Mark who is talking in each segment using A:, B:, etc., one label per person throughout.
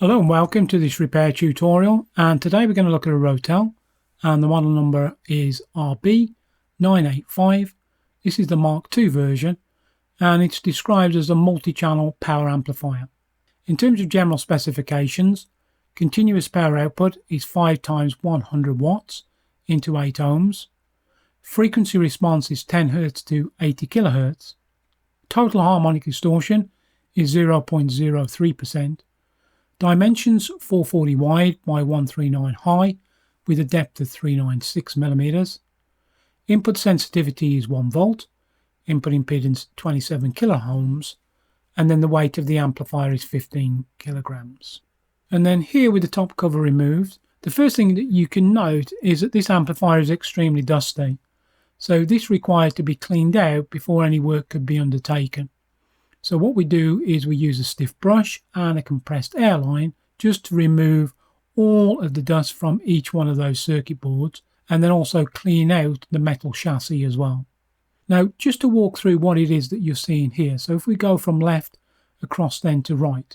A: Hello and welcome to this repair tutorial, and today we're going to look at a Rotel and the model number is RB-985. This is the Mark II version and it's described as a multi-channel power amplifier. In terms of general specifications, continuous power output is 5 times 100 watts into 8 ohms. Frequency response is 10 Hz to 80 kHz. Total harmonic distortion is 0.03%. Dimensions 440 wide by 139 high with a depth of 396 millimeters. Input sensitivity is 1 volt. Input impedance 27 kiloohms. And then the weight of the amplifier is 15 kilograms. And then here with the top cover removed, the first thing that you can note is that this amplifier is extremely dusty. So this requires to be cleaned out before any work could be undertaken. So what we do is we use a stiff brush and a compressed air line just to remove all of the dust from each one of those circuit boards and then also clean out the metal chassis as well. Now just to walk through what it is that you're seeing here. So if we go from left across then to right.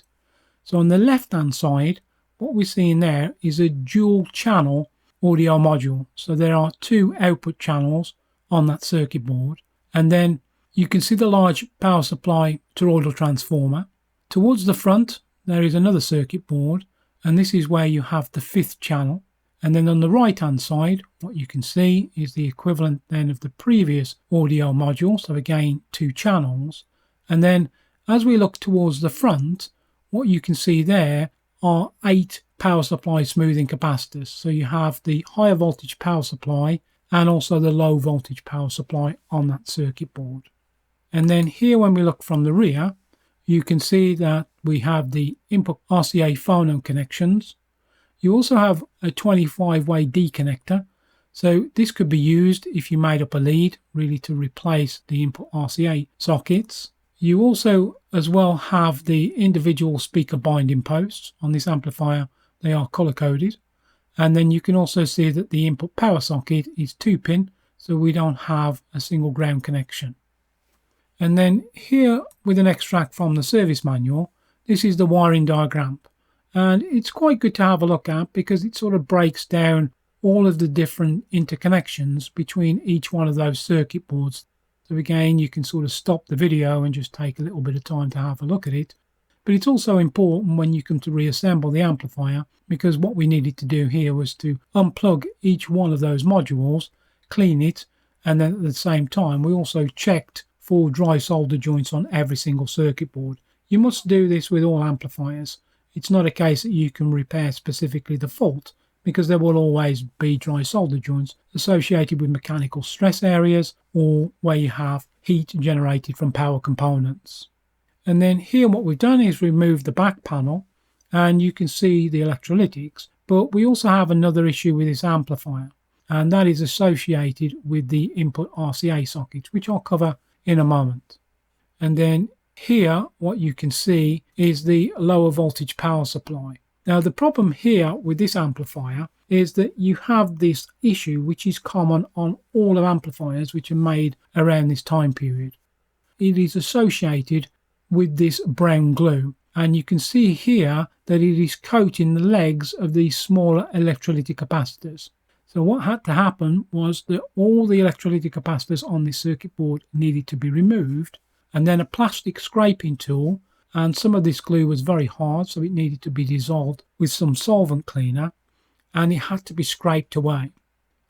A: So on the left hand side what we're seeing there is a dual channel audio module. So there are 2 output channels on that circuit board, and then you can see the large power supply toroidal transformer. Towards the front there is another circuit board, and this is where you have the 5th channel. And then on the right hand side what you can see is the equivalent then of the previous audio module, so again 2 channels. And then as we look towards the front, what you can see there are 8 power supply smoothing capacitors. So you have the higher voltage power supply and also the low voltage power supply on that circuit board. And then here when we look from the rear, you can see that we have the input RCA phono connections. You also have a 25-way D connector. So this could be used if you made up a lead really to replace the input RCA sockets. You also as well have the individual speaker binding posts on this amplifier. They are color coded. And then you can also see that the input power socket is 2-pin, so we don't have a single ground connection. And then here with an extract from the service manual, this is the wiring diagram. And it's quite good to have a look at because it sort of breaks down all of the different interconnections between each one of those circuit boards. So again, you can sort of stop the video and just take a little bit of time to have a look at it. But it's also important when you come to reassemble the amplifier, because what we needed to do here was to unplug each one of those modules, clean it, and then at the same time we also checked for dry solder joints on every single circuit board. You must do this with all amplifiers. It's not a case that you can repair specifically the fault, because there will always be dry solder joints associated with mechanical stress areas or where you have heat generated from power components. And then here what we've done is remove the back panel and you can see the electrolytics, but we also have another issue with this amplifier, and that is associated with the input RCA sockets, which I'll cover in a moment. And then here what you can see is the lower voltage power supply. Now the problem here with this amplifier is that you have this issue which is common on all of amplifiers which are made around this time period. It is associated with this brown glue, and you can see here that it is coating the legs of these smaller electrolytic capacitors. So what had to happen was that all the electrolytic capacitors on this circuit board needed to be removed, and then a plastic scraping tool, and some of this glue was very hard so it needed to be dissolved with some solvent cleaner, and it had to be scraped away.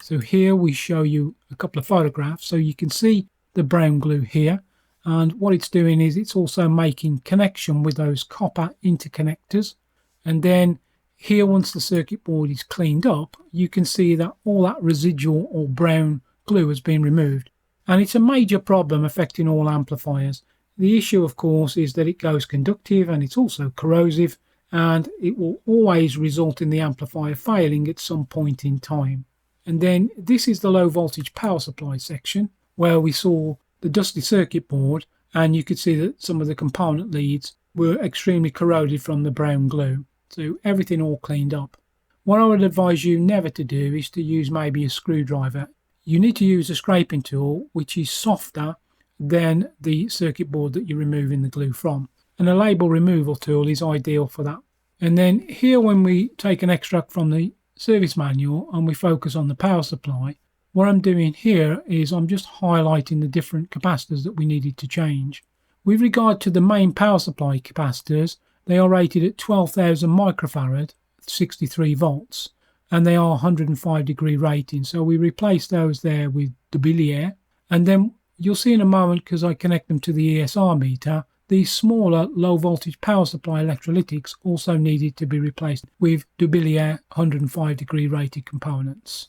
A: So here we show you a couple of photographs so you can see the brown glue here. And what it's doing is it's also making connection with those copper interconnectors. And then here, once the circuit board is cleaned up, you can see that all that residual or brown glue has been removed. And it's a major problem affecting all amplifiers. The issue, of course, is that it goes conductive and it's also corrosive, and it will always result in the amplifier failing at some point in time. And then this is the low voltage power supply section where we saw the dusty circuit board, and you could see that some of the component leads were extremely corroded from the brown glue. So everything all cleaned up. What I would advise you never to do is to use maybe a screwdriver. You need to use a scraping tool which is softer than the circuit board that you're removing the glue from. And a label removal tool is ideal for that And then here, when we take an extract from the service manual and we focus on the power supply, what I'm doing here is I'm just highlighting the different capacitors that we needed to change. With regard to the main power supply capacitors, they are rated at 12,000 microfarad, 63 volts, and they are 105-degree rating. So we replace those there with Dubilier, and then you'll see in a moment, because I connect them to the ESR meter, these smaller low voltage power supply electrolytics also needed to be replaced with Dubilier 105-degree rated components.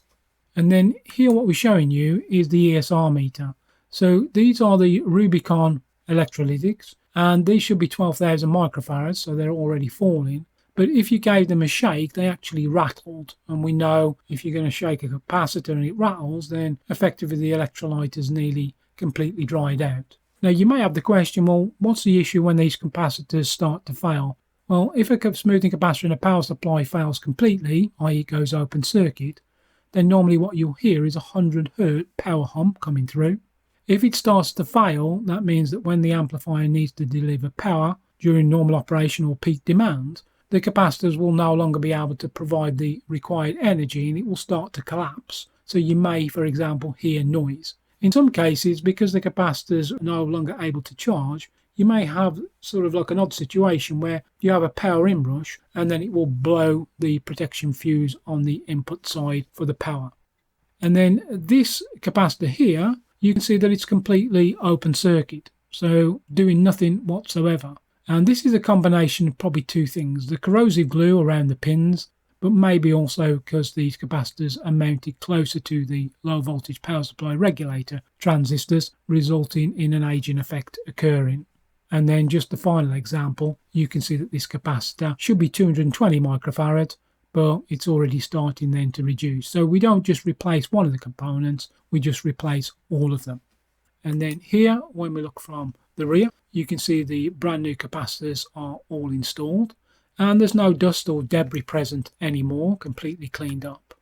A: And then here what we're showing you is the ESR meter. So these are the Rubicon electrolytics, and these should be 12,000 microfarads, so they're already falling. But if you gave them a shake, they actually rattled. And we know if you're going to shake a capacitor and it rattles, then effectively the electrolyte is nearly completely dried out. Now you may have the question, well, what's the issue when these capacitors start to fail? Well, if a smoothing capacitor in a power supply fails completely, i.e. it goes open circuit, then normally what you'll hear is a 100 Hz power hump coming through. If it starts to fail, that means that when the amplifier needs to deliver power during normal operation or peak demand, the capacitors will no longer be able to provide the required energy and it will start to collapse. So you may, for example, hear noise. In some cases, because the capacitors are no longer able to charge, you may have sort of like an odd situation where you have a power inrush and then it will blow the protection fuse on the input side for the power. And then this capacitor here, you can see that it's completely open circuit, so doing nothing whatsoever. And this is a combination of probably two things: the corrosive glue around the pins, but maybe also because these capacitors are mounted closer to the low voltage power supply regulator transistors, resulting in an aging effect occurring. And then just the final example, you can see that this capacitor should be 220 microfarads, but it's already starting then to reduce. So we don't just replace one of the components, we just replace all of them. And then here, when we look from the rear, you can see the brand new capacitors are all installed, and there's no dust or debris present anymore, completely cleaned up.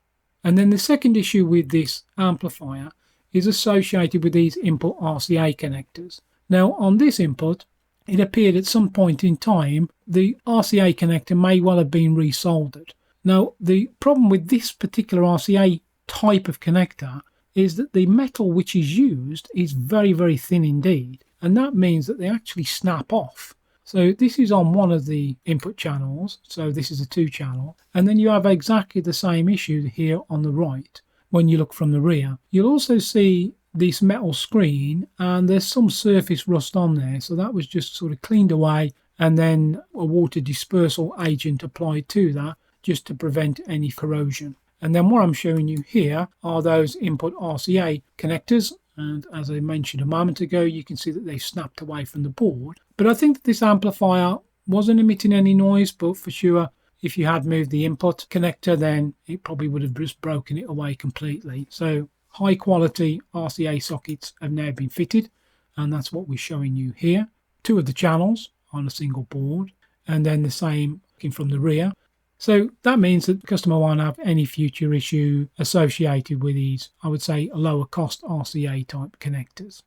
A: And then the second issue with this amplifier is associated with these input RCA connectors. Now on this input, it appeared at some point in time the RCA connector may well have been resoldered. Now the problem with this particular RCA type of connector is that the metal which is used is very, very thin indeed, and that means that they actually snap off. So this is on one of the input channels, so this is a 2-channel, and then you have exactly the same issue here on the right when you look from the rear. You'll also see this metal screen, and there's some surface rust on there, so that was just sort of cleaned away and then a water dispersal agent applied to that just to prevent any corrosion. And then what I'm showing you here are those input RCA connectors, and as I mentioned a moment ago, you can see that they've snapped away from the board. But I think that this amplifier wasn't emitting any noise, but for sure if you had moved the input connector, then it probably would have just broken it away completely. So high quality RCA sockets have now been fitted, and that's what we're showing you here. 2 of the channels on a single board, and then the same looking from the rear. So that means that the customer won't have any future issue associated with these, I would say, lower cost RCA type connectors.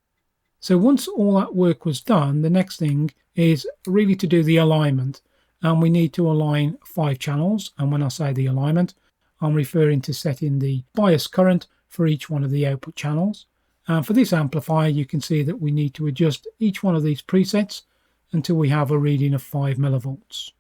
A: So once all that work was done, the next thing is really to do the alignment, and we need to align 5 channels. And when I say the alignment, I'm referring to setting the bias current for each one of the output channels. And for this amplifier, you can see that we need to adjust each one of these presets until we have a reading of 5 millivolts.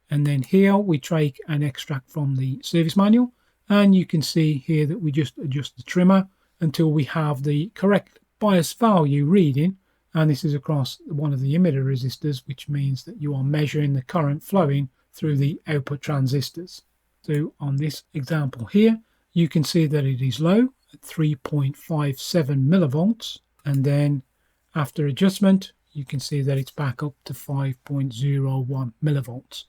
A: And then here we take an extract from the service manual, and you can see here that we just adjust the trimmer until we have the correct bias value reading, and this is across one of the emitter resistors, which means that you are measuring the current flowing through the output transistors. So on this example here, you can see that it is low at 3.57 millivolts, and then after adjustment you can see that it's back up to 5.01 millivolts.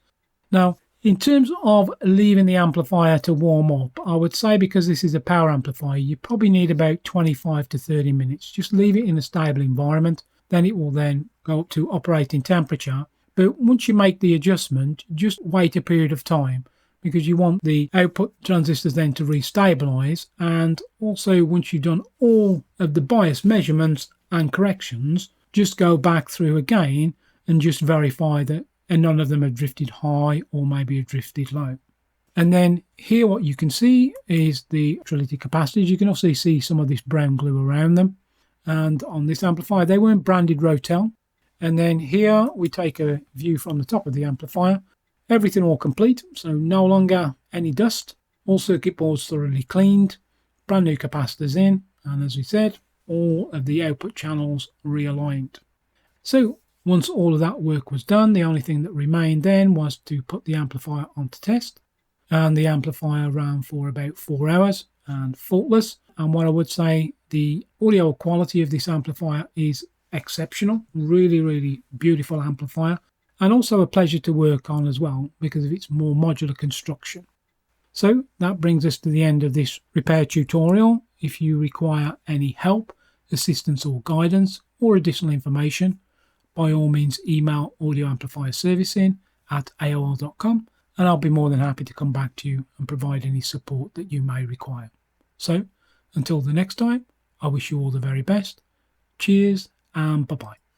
A: Now, in terms of leaving the amplifier to warm up, I would say, because this is a power amplifier, you probably need about 25 to 30 minutes. Just leave it in a stable environment, then it will then go up to operating temperature. But once you make the adjustment, just wait a period of time, because you want the output transistors then to restabilize. And also, once you've done all of the bias measurements and corrections, just go back through again and just verify that and none of them have drifted high or maybe have drifted low. And then here what you can see is the electrolytic capacitors. You can also see some of this brown glue around them. And on this amplifier, they weren't branded Rotel. And then here we take a view from the top of the amplifier. Everything all complete, so no longer any dust. All circuit boards thoroughly cleaned. Brand new capacitors in. And as we said, all of the output channels realigned. So once all of that work was done, the only thing that remained then was to put the amplifier onto test. And the amplifier ran for about 4 hours and faultless. And what I would say, the audio quality of this amplifier is exceptional. Really, really beautiful amplifier. And also a pleasure to work on as well because of its more modular construction. So that brings us to the end of this repair tutorial. If you require any help, assistance or guidance or additional information, by all means email Audio Amplifier Servicing at AOL.com. And I'll be more than happy to come back to you and provide any support that you may require. So, until the next time, I wish you all the very best. Cheers and bye-bye.